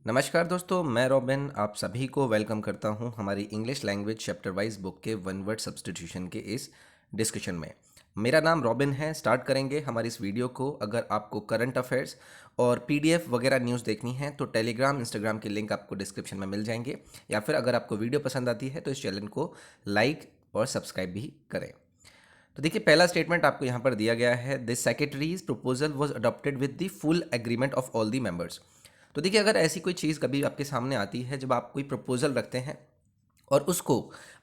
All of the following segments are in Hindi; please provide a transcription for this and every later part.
नमस्कार दोस्तों, मैं रॉबिन आप सभी को वेलकम करता हूं हमारी English language chapter wise book के वन वर्ड सब्स्टिट्यूशन के इस डिस्कशन में। मेरा नाम रॉबिन है। स्टार्ट करेंगे हमारी इस वीडियो को। अगर आपको करंट अफेयर्स और पीडीएफ वगैरह न्यूज़ देखनी है तो टेलीग्राम इंस्टाग्राम के लिंक आपको डिस्क्रिप्शन में मिल जाएंगे, या फिर अगर आपको वीडियो पसंद आती है तो इस चैनल को लाइक और सब्सक्राइब भी करें। तो देखिए, पहला स्टेटमेंट आपको यहाँ पर दिया गया है, this secretaries proposal was adopted with the full agreement of all the members. तो देखिए, अगर ऐसी कोई चीज़ कभी आपके सामने आती है, जब आप कोई प्रपोजल रखते हैं और उसको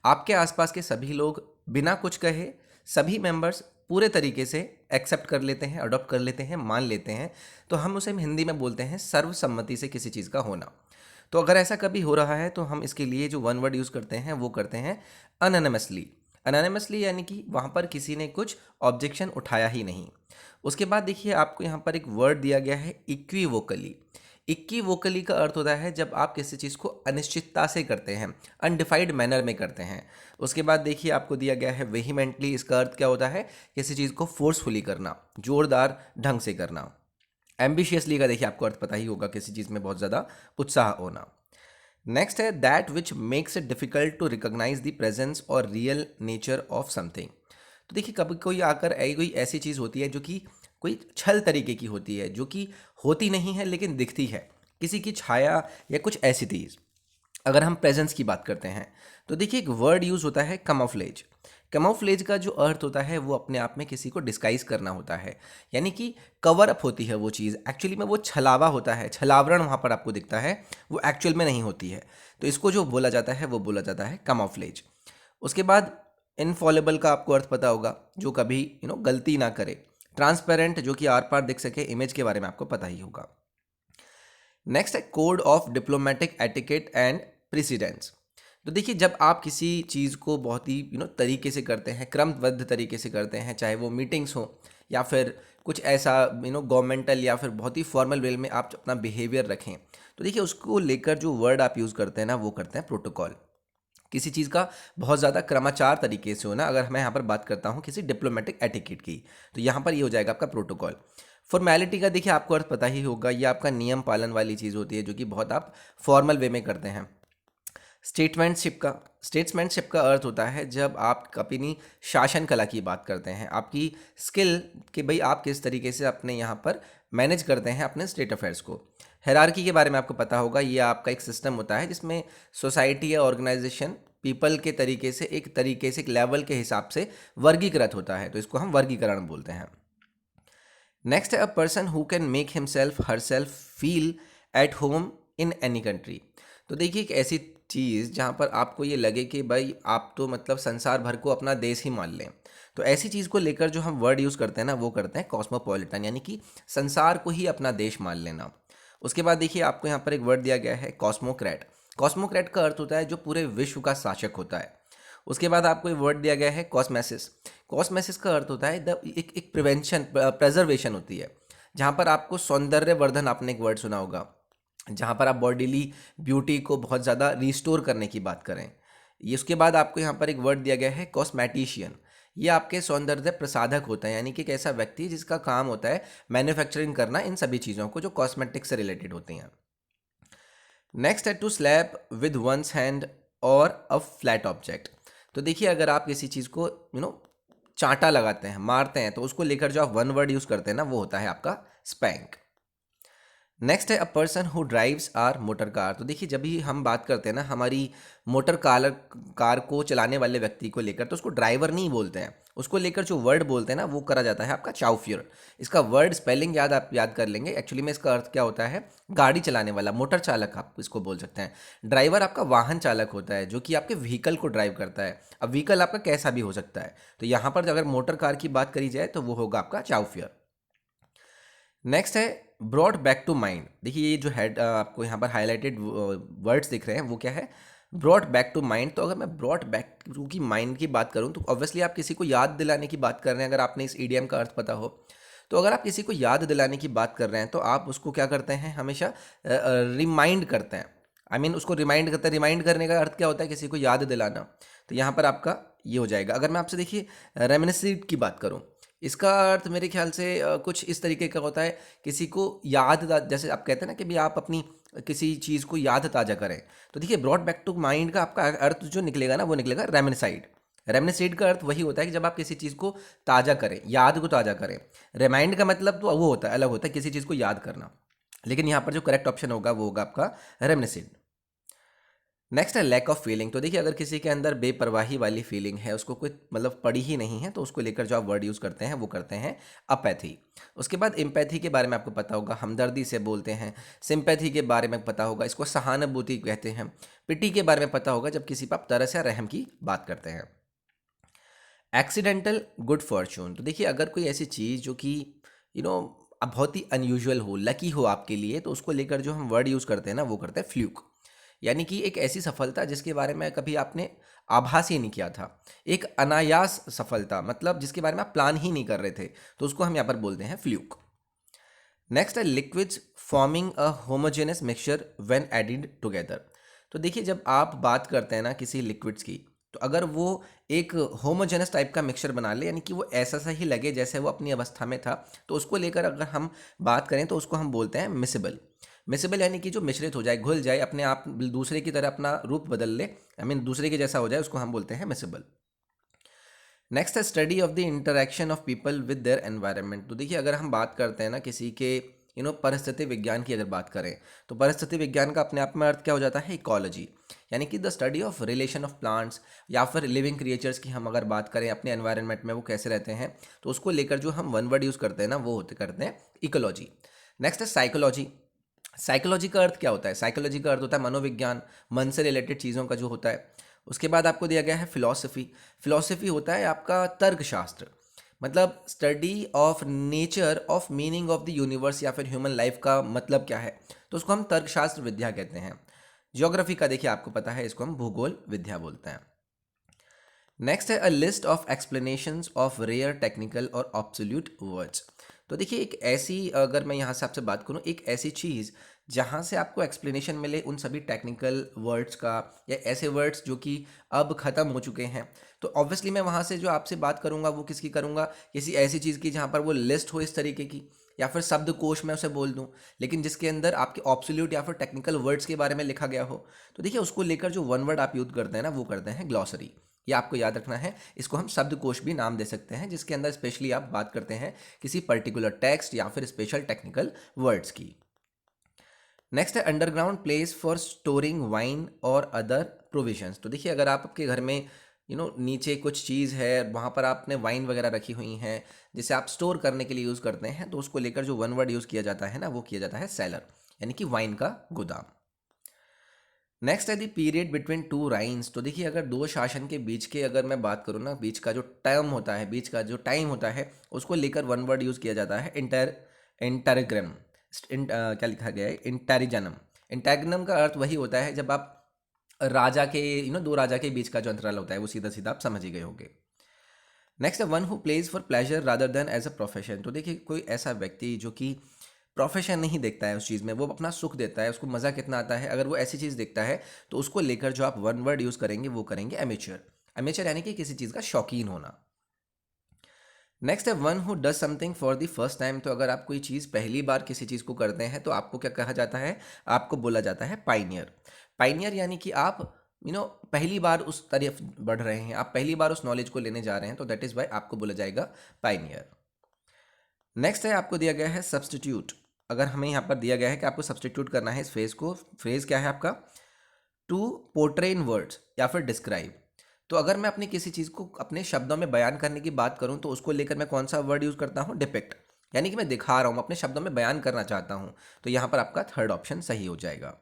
आपके आसपास के सभी लोग बिना कुछ कहे, सभी मेंबर्स पूरे तरीके से एक्सेप्ट कर लेते हैं, अडॉप्ट कर लेते हैं, मान लेते हैं, तो हम उसे हिंदी में बोलते हैं सर्वसम्मति से किसी चीज़ का होना। तो अगर ऐसा कभी हो रहा है तो हम इसके लिए जो वन वर्ड यूज़ करते हैं वो करते हैं अनोनिमसली। अनोनिमसली यानी कि वहाँ पर किसी ने कुछ ऑब्जेक्शन उठाया ही नहीं। उसके बाद देखिए, आपको यहाँ पर एक वर्ड दिया गया है इक्विवोकली। इक्विवोकली का अर्थ होता है जब आप किसी चीज़ को अनिश्चितता से करते हैं, अनडिफाइंड मैनर में करते हैं। उसके बाद देखिए, आपको दिया गया है वेहीमेंटली। इसका अर्थ क्या होता है? किसी चीज़ को फोर्सफुली करना, जोरदार ढंग से करना। एम्बिशियसली का देखिए आपको अर्थ पता ही होगा, किसी चीज़ में बहुत ज़्यादा उत्साह होना। नेक्स्ट है that which makes it difficult to recognise the presence और रियल नेचर ऑफ समथिंग। तो देखिए, कभी कोई आकर कोई ऐसी चीज़ होती है जो कि कोई छल तरीके की होती है, जो कि होती नहीं है लेकिन दिखती है, किसी की छाया या कुछ ऐसी चीज़। अगर हम प्रेजेंस की बात करते हैं तो देखिए, एक वर्ड यूज़ होता है कमोफ्लेज। कमोफ्लेज का जो अर्थ होता है वो अपने आप में किसी को डिस्गाइज करना होता है, यानी कि कवर अप होती है वो चीज़। एक्चुअली में वो छलावा होता है, छलावरण वहाँ पर आपको दिखता है, वो एक्चुअल में नहीं होती है। तो इसको जो बोला जाता है वो बोला जाता है कमोफ्लेज। उसके बाद इनफॉलेबल का आपको अर्थ पता होगा, जो कभी गलती ना करे। ट्रांसपेरेंट, जो कि आर पार दिख सके, इमेज के बारे में आपको पता ही होगा। नेक्स्ट है code of diplomatic etiquette and precedence. तो देखिए, जब आप किसी चीज़ को बहुत ही तरीके से करते हैं, क्रमबद्ध तरीके से करते हैं, चाहे वो मीटिंग्स हो या फिर कुछ ऐसा गवर्नमेंटल या फिर बहुत ही फॉर्मल वे में आप अपना बिहेवियर रखें, तो देखिए उसको लेकर जो वर्ड आप यूज़ करते हैं ना वो करते हैं प्रोटोकॉल। किसी चीज़ का बहुत ज़्यादा क्रमाचार तरीके से होना। अगर मैं यहाँ पर बात करता हूँ किसी डिप्लोमेटिक एटिकेट की, तो यहाँ पर ये हो जाएगा आपका प्रोटोकॉल। फॉर्मेलिटी का देखिए आपको अर्थ पता ही होगा, ये आपका नियम पालन वाली चीज़ होती है जो कि बहुत आप फॉर्मल वे में करते हैं। स्टेट्समैनशिप का अर्थ होता है जब आप अपनी शासन कला की बात करते हैं, आपकी स्किल कि भाई आप किस तरीके से अपने यहाँ पर मैनेज करते हैं अपने स्टेट अफेयर्स को। हायरार्की के बारे में आपको पता होगा, ये आपका एक सिस्टम होता है जिसमें सोसाइटी या ऑर्गेनाइजेशन पीपल के तरीके से एक लेवल के हिसाब से वर्गीकृत होता है, तो इसको हम वर्गीकरण बोलते हैं। नेक्स्ट है a person who can make himself her self feel at home in any country. तो देखिए, एक ऐसी चीज़ जहाँ पर आपको ये लगे कि भाई आप तो मतलब संसार भर को अपना देश ही मान लें, तो ऐसी चीज़ को लेकर जो हम वर्ड यूज़ करते हैं ना वो करते हैं कॉस्मोपॉलिटन, यानी कि संसार को ही अपना देश मान लेना। उसके बाद देखिए, आपको यहाँ पर एक वर्ड दिया गया है कॉस्मोक्रेट। कॉस्मोक्रेट का अर्थ होता है जो पूरे विश्व का शासक होता है। उसके बाद आपको एक वर्ड दिया गया है कॉस्मेसिस। कॉस्मेसिस का अर्थ होता है एक प्रिवेंशन, प्रेजर्वेशन होती है, जहाँ पर आपको सौंदर्यवर्धन, आपने एक वर्ड सुना होगा, जहाँ पर आप बॉडीली ब्यूटी को बहुत ज़्यादा रिस्टोर करने की बात करें। ये उसके बाद आपको यहाँ पर एक वर्ड दिया गया है कॉस्मेटिशियन। ये आपके सौंदर्य प्रसाधक होता है, यानी कि एक ऐसा व्यक्ति जिसका काम होता है मैन्युफैक्चरिंग करना इन सभी चीज़ों को जो कॉस्मेटिक से रिलेटेड होती हैं। नेक्स्ट है to slap with one's hand और अ फ्लैट ऑब्जेक्ट। तो देखिए, अगर आप किसी चीज़ को चांटा लगाते हैं, मारते हैं, तो उसको लेकर जो आप वन वर्ड यूज़ करते हैं ना वो होता है आपका स्पैंक। नेक्स्ट है a person who drives our motor car. तो देखिए, जब भी हम बात करते हैं ना हमारी मोटर कार को चलाने वाले व्यक्ति को लेकर, तो उसको ड्राइवर नहीं बोलते हैं, उसको लेकर जो वर्ड बोलते हैं ना वो करा जाता है आपका चाउफियर। इसका वर्ड स्पेलिंग आप याद कर लेंगे। एक्चुअली में इसका अर्थ क्या होता है? गाड़ी चलाने वाला, मोटर चालक आप इसको बोल सकते हैं। ड्राइवर आपका वाहन चालक होता है जो कि आपके व्हीकल को ड्राइव करता है। अब व्हीकल आपका कैसा भी हो सकता है, तो यहाँ पर अगर मोटर कार की बात करी जाए तो वो होगा आपका चाउफियर। नेक्स्ट है ब्रॉड बैक टू माइंड। देखिए, ये जो हेड आपको यहाँ पर हाईलाइटेड वर्ड्स दिख रहे हैं वो क्या है? Broad back to mind. तो अगर मैं ब्रॉड बैक टू की माइंड की बात करूँ तो ऑब्वियसली आप किसी को याद दिलाने की बात कर रहे हैं, अगर आपने इस ईडीएम का अर्थ पता हो। तो अगर आप किसी को याद दिलाने की बात कर रहे हैं तो आप उसको क्या करते हैं? हमेशा रिमाइंड करते हैं। उसको रिमाइंड करते हैं। रिमाइंड करने का अर्थ क्या होता है? किसी को याद दिलाना। तो यहाँ पर आपका ये हो जाएगा। अगर मैं आपसे देखिए रेमिनिसिव की बात करूँ, इसका अर्थ मेरे ख्याल से कुछ इस तरीके का होता है, किसी को याद जैसे आप कहते हैं ना कि भी आप अपनी किसी चीज़ को याद ताज़ा करें, तो देखिए ब्रॉट बैक टू माइंड का आपका अर्थ जो निकलेगा ना वो निकलेगा रेमिनिसाइड। रेमिनिसाइड का अर्थ वही होता है कि जब आप किसी चीज़ को ताज़ा करें, याद को ताज़ा करें। रिमाइंड का मतलब तो वो होता है, अलग होता है, किसी चीज़ को याद करना। लेकिन यहाँ पर जो करेक्ट ऑप्शन होगा वो होगा आपका रेमिनिसेंट। नेक्स्ट है लैक ऑफ फीलिंग। तो देखिए अगर किसी के अंदर बेपरवाही वाली फीलिंग है, उसको कोई मतलब पड़ी ही नहीं है, तो उसको लेकर जो आप वर्ड यूज़ करते हैं वो करते हैं अपैथी। उसके बाद एम्पैथी के बारे में आपको पता होगा, हमदर्दी से बोलते हैं। सिंपैथी के बारे में पता होगा, इसको सहानुभूति कहते हैं। पिटी के बारे में पता होगा, जब किसी पर आप तरस या रहम की बात करते हैं। Accidental good Fortune. तो देखिए अगर कोई ऐसी चीज़ जो कि यू नो अब बहुत ही अनयूजुअल हो, लकी हो आपके लिए, तो उसको लेकर जो हम वर्ड यूज़ करते हैं ना वो करते हैं फ्लूक। यानी कि एक ऐसी सफलता जिसके बारे में कभी आपने आभास ही नहीं किया था। एक अनायास सफलता, मतलब जिसके बारे में आप प्लान ही नहीं कर रहे थे, तो उसको हम यहाँ पर बोलते हैं फ्लूक। नेक्स्ट है liquids forming a homogeneous mixture when added together. तो देखिए जब आप बात करते हैं ना किसी लिक्विड्स की, तो अगर वो एक होमोजेनस टाइप का मिक्सचर बना ले, यानी कि वो ऐसा सा ही लगे जैसे वो अपनी अवस्था में था, तो उसको लेकर अगर हम बात करें तो उसको हम बोलते हैं मिसिबल। मिसिबल यानी कि जो मिश्रित हो जाए, घुल जाए, अपने आप दूसरे की तरह अपना रूप बदल ले, आई मीन दूसरे के जैसा हो जाए, उसको हम बोलते हैं मिसिबल। नेक्स्ट है study of the interaction of people with their environment. तो देखिए अगर हम बात करते हैं ना किसी के परिस्थिति विज्ञान की अगर बात करें, तो परिस्थिति विज्ञान का अपने आप में अर्थ क्या हो जाता है, इकोलॉजी। यानी कि the study of relation of plants या फिर लिविंग क्रिएचर्स की हम अगर बात करें अपने एनवायरनमेंट में वो कैसे रहते हैं, तो उसको लेकर जो हम वन वर्ड यूज़ करते हैं ना वो होते करते हैं इकोलॉजी। नेक्स्ट है साइकोलॉजी। साइकोलॉजी का अर्थ क्या होता है, साइकोलॉजी का अर्थ होता है मनोविज्ञान, मन से रिलेटेड चीज़ों का जो होता है। उसके बाद आपको दिया गया है फिलॉसफी। फिलॉसफी होता है आपका तर्कशास्त्र, मतलब study of nature of meaning of the universe या फिर ह्यूमन लाइफ का मतलब क्या है, तो उसको हम तर्कशास्त्र विद्या कहते हैं। ज्योग्राफी का देखिए आपको पता है, इसको हम भूगोल विद्या बोलते हैं। नेक्स्ट है a list of explanations of rare technical और ऑब्सोल्यूट वर्ड्स। तो देखिए एक ऐसी, अगर मैं यहाँ से आपसे बात करूँ, एक ऐसी चीज़ जहाँ से आपको एक्सप्लेनेशन मिले उन सभी टेक्निकल वर्ड्स का, या ऐसे वर्ड्स जो कि अब ख़त्म हो चुके हैं, तो ऑब्वियसली मैं वहाँ से जो आपसे बात करूँगा वो किसकी करूँगा, किसी ऐसी चीज़ की जहाँ पर वो लिस्ट हो इस तरीके की, या फिर शब्दकोश मैं उसे बोल दूँ, लेकिन जिसके अंदर आपके ऑब्सोल्यूट या फिर टेक्निकल वर्ड्स के बारे में लिखा गया हो। तो देखिए उसको लेकर जो वन वर्ड आप यूज़ करते हैं ना वो करते हैं ग्लॉसरी। ये आपको याद रखना है, इसको हम शब्दकोश भी नाम दे सकते हैं, जिसके अंदर स्पेशली आप बात करते हैं किसी पर्टिकुलर टेक्स्ट या फिर स्पेशल टेक्निकल वर्ड्स की। नेक्स्ट है underground place for storing wine और अदर प्रोविजंस। तो देखिए अगर आप आपके घर में नीचे कुछ चीज़ है, वहाँ पर आपने वाइन वगैरह रखी हुई हैं जिसे आप स्टोर करने के लिए यूज़ करते हैं, तो उसको लेकर जो वन वर्ड यूज़ किया जाता है ना वो किया जाता है सेलर, यानी कि वाइन का गोदाम। नेक्स्ट है दी पीरियड बिटवीन टू राइन्स। तो देखिए अगर दो शासन के बीच के अगर मैं बात करूँ ना, बीच का जो टर्म होता है, बीच का जो टाइम होता है, उसको लेकर वन वर्ड यूज़ किया जाता है इंटरग्रम। क्या लिखा गया है, इंटेरिजनम। इंटेरिजनम का अर्थ वही होता है जब आप राजा के दो राजा के बीच का जो अंतराल होता है, वो सीधा सीधा आप समझ ही गए होंगे। नेक्स्ट है one who plays for pleasure rather than as a profession. तो देखिए कोई ऐसा व्यक्ति जो कि प्रोफेशन नहीं देखता है उस चीज़ में, वो अपना सुख देता है, उसको मज़ा कितना आता है, अगर वो ऐसी चीज़ देखता है, तो उसको लेकर जो आप वन वर्ड यूज़ करेंगे वो करेंगे एमेच्योर। एमेच्योर यानी कि किसी चीज़ का शौकीन होना। नेक्स्ट है one who does something for the first time. तो अगर आप कोई चीज़ पहली बार किसी चीज़ को करते हैं तो आपको क्या कहा जाता है, आपको बोला जाता है पाइनियर। पाइनियर यानी कि आप पहली बार उस तरफ बढ़ रहे हैं, आप पहली बार उस नॉलेज को लेने जा रहे हैं, तो दैट इज़ वाई आपको बोला जाएगा पाइनियर। नेक्स्ट है आपको दिया गया है सब्सटीट्यूट। अगर हमें यहाँ पर दिया गया है कि आपको सब्सटीट्यूट करना है इस फ्रेज को, फ्रेज क्या है आपका, टू पोर्ट्रे इन वर्ड्स या फिर डिस्क्राइब। तो अगर मैं अपनी किसी चीज़ को अपने शब्दों में बयान करने की बात करूँ, तो उसको लेकर मैं कौन सा वर्ड यूज़ करता हूँ, डिपिक्ट। यानी कि मैं दिखा रहा हूँ, अपने शब्दों में बयान करना चाहता हूँ, तो यहाँ पर आपका थर्ड ऑप्शन सही हो जाएगा।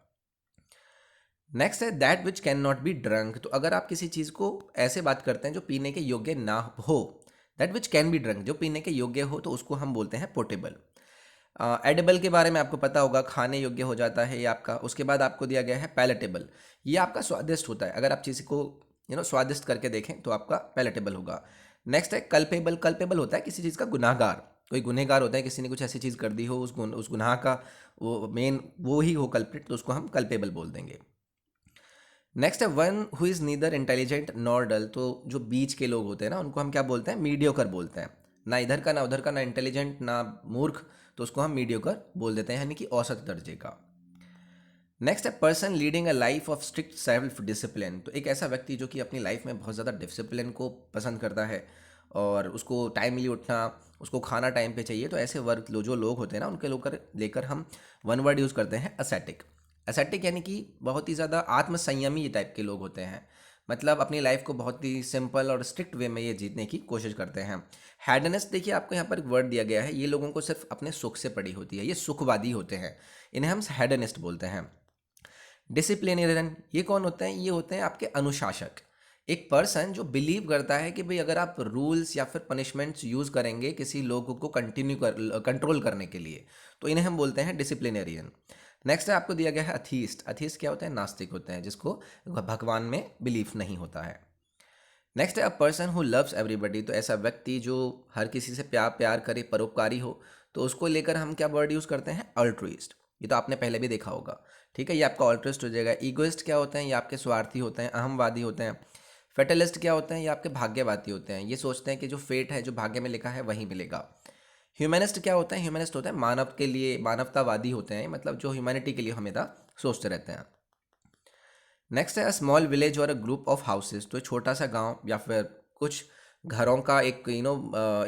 नेक्स्ट है that which can not be drunk. तो अगर आप किसी चीज़ को ऐसे बात करते हैं जो पीने के योग्य ना हो, that which can be drunk, जो पीने के योग्य हो, तो उसको हम बोलते हैं पोर्टेबल। एडिबल के बारे में आपको पता होगा, खाने योग्य हो जाता है ये आपका। उसके बाद आपको दिया गया है पैलेटेबल। ये आपका स्वादिष्ट होता है, अगर आप चीज़ को स्वादिष्ट करके देखें तो आपका पैलेटेबल होगा। नेक्स्ट है कल्पेबल। कल्पेबल होता है किसी चीज़ का गुनाहगार, कोई गुनहगार होता है, किसी ने कुछ ऐसी चीज़ कर दी हो, उस गुनाह का वो मेन वो ही हो कल्प्रिट, तो उसको हम कल्पेबल बोल देंगे। नेक्स्ट है one who is neither intelligent nor dull. तो जो बीच के लोग होते हैं ना उनको हम क्या बोलते हैं, मीडियोकर बोलते हैं। ना इधर का ना उधर का, ना इंटेलिजेंट ना मूर्ख, तो उसको हम मीडियोकर बोल देते हैं, यानी कि औसत दर्जे का। नेक्स्ट है person leading a life of strict self discipline. तो एक ऐसा व्यक्ति जो कि अपनी लाइफ में बहुत ज़्यादा डिसिप्लिन को पसंद करता है और उसको टाइमली उठना, उसको खाना टाइम पे चाहिए। तो ऐसे वर्क जो लोग होते हैं ना, उनके लेकर हम वन वर्ड यूज़ करते हैं, असेटिक। असेटिक यानी कि बहुत ही ज़्यादा आत्मसंयमी टाइप के लोग होते हैं, मतलब अपनी लाइफ को बहुत ही सिंपल और स्ट्रिक्ट वे में ये जीतने की कोशिश करते हैं। हैडनेस, देखिए आपको यहाँ पर एक वर्ड दिया गया है, ये लोगों को सिर्फ अपने सुख से पड़ी होती है, ये सुखवादी होते हैं, इन्हें हम हैडनिस्ट बोलते हैं। डिसिप्लिनेरियन ये कौन होते हैं? ये होते हैं आपके अनुशासक। एक पर्सन जो बिलीव करता है कि भाई अगर आप रूल्स या फिर पनिशमेंट्स यूज़ करेंगे किसी लोग को कंट्रोल करने के लिए, तो इन्हें हम बोलते हैं डिसिप्लिनेरियन। नेक्स्ट है आपको दिया गया है अथीस्ट। अथीस्ट क्या होते हैं? नास्तिक होते हैं, जिसको भगवान में बिलीफ नहीं होता है। नेक्स्ट है a person who loves everybody. तो ऐसा व्यक्ति जो हर किसी से प्यार प्यार करे, परोपकारी हो, तो उसको लेकर हम क्या वर्ड यूज़ करते हैं? अल्ट्रुइस्ट। ये तो आपने पहले भी देखा होगा, ठीक है, ये आपका अल्ट्रुइस्ट हो जाएगा। ईगोइस्ट क्या होते हैं? ये आपके स्वार्थी होते हैं, अहमवादी होते हैं। फेटलिस्ट क्या होते हैं? ये आपके भाग्यवादी होते हैं, ये सोचते हैं कि जो फेट है, जो भाग्य में लिखा है वही मिलेगा। ह्यूमनिस्ट क्या होते हैं? ह्यूमनिस्ट होते हैं मानव के लिए, मानवतावादी होते हैं, मतलब जो ह्यूमैनिटी के लिए हमेशा सोचते रहते हैं। नेक्स्ट है स्मॉल विलेज और अ ग्रुप ऑफ हाउसेस। तो छोटा सा गांव या फिर कुछ घरों का एक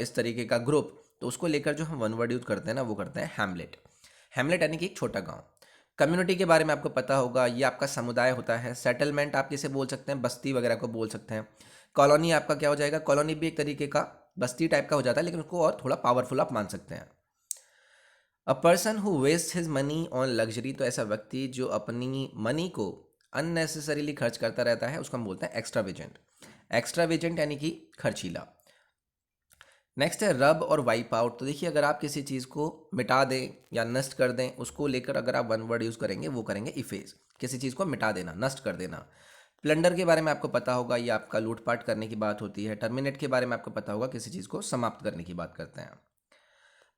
इस तरीके का ग्रुप, तो उसको लेकर जो हम वन वर्ड यूज करते हैं ना, वो करते हैं हैमलेट। हैमलेट यानी कि एक छोटा गांव। कम्युनिटी के बारे में आपको पता होगा, ये आपका समुदाय होता है। सेटलमेंट आप किसे बोल सकते हैं? बस्ती वगैरह को बोल सकते हैं। कॉलोनी आपका क्या हो जाएगा? कॉलोनी भी एक तरीके का बस्ती टाइप का हो जाता है, लेकिन उसको और थोड़ा पावरफुल आप मान सकते हैं। A person who waste his money on luxury. तो ऐसा व्यक्ति जो अपनी मनी को अननेसेसरीली खर्च करता रहता है, उसको हम बोलते हैं एक्स्ट्रा वेजेंट। एक्स्ट्रा वेजेंट यानी कि खर्चीला। नेक्स्ट है रब और वाइप आउट। तो देखिए अगर आप किसी चीज़ को मिटा दें या नष्ट कर दें, उसको लेकर अगर आप वन वर्ड यूज़ करेंगे, वो करेंगे इफेज। किसी चीज़ को मिटा देना, नष्ट कर देना। प्लंडर के बारे में आपको पता होगा, ये आपका लूटपाट करने की बात होती है। टर्मिनेट के बारे में आपको पता होगा, किसी चीज़ को समाप्त करने की बात करते हैं।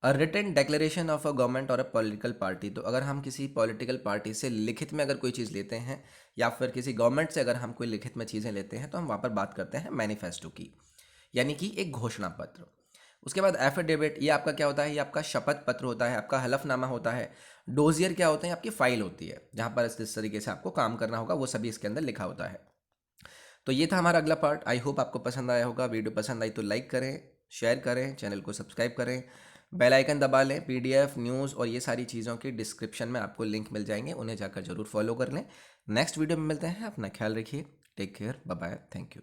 A written declaration of a government और अ पॉलिटिकल पार्टी। तो अगर हम किसी पॉलिटिकल पार्टी से लिखित में अगर कोई चीज़ लेते हैं, या फिर किसी गवर्नमेंट से अगर हम कोई लिखित में चीज़ें लेते हैं, तो हम वहाँ पर बात करते हैं मैनिफेस्टो की, यानी कि एक घोषणा पत्र। उसके बाद एफिडेविट, ये आपका क्या होता है? ये आपका शपथ पत्र होता है, आपका हलफनामा होता है। डोजियर क्या होते हैं? आपकी फाइल होती है, जहाँ पर इस तरीके से आपको काम करना होगा, वो सभी इसके अंदर लिखा होता है। तो ये था हमारा अगला पार्ट। आई होप आपको पसंद आया होगा। वीडियो पसंद आई तो लाइक करें, शेयर करें, चैनल को सब्सक्राइब करें, बेल आइकन दबा लें। पीडीएफ, न्यूज़ और ये सारी चीज़ों की डिस्क्रिप्शन में आपको लिंक मिल जाएंगे, उन्हें जाकर जरूर फॉलो कर लें। नेक्स्ट वीडियो में मिलते हैं। अपना ख्याल रखिए। Take care, bye bye, thank you.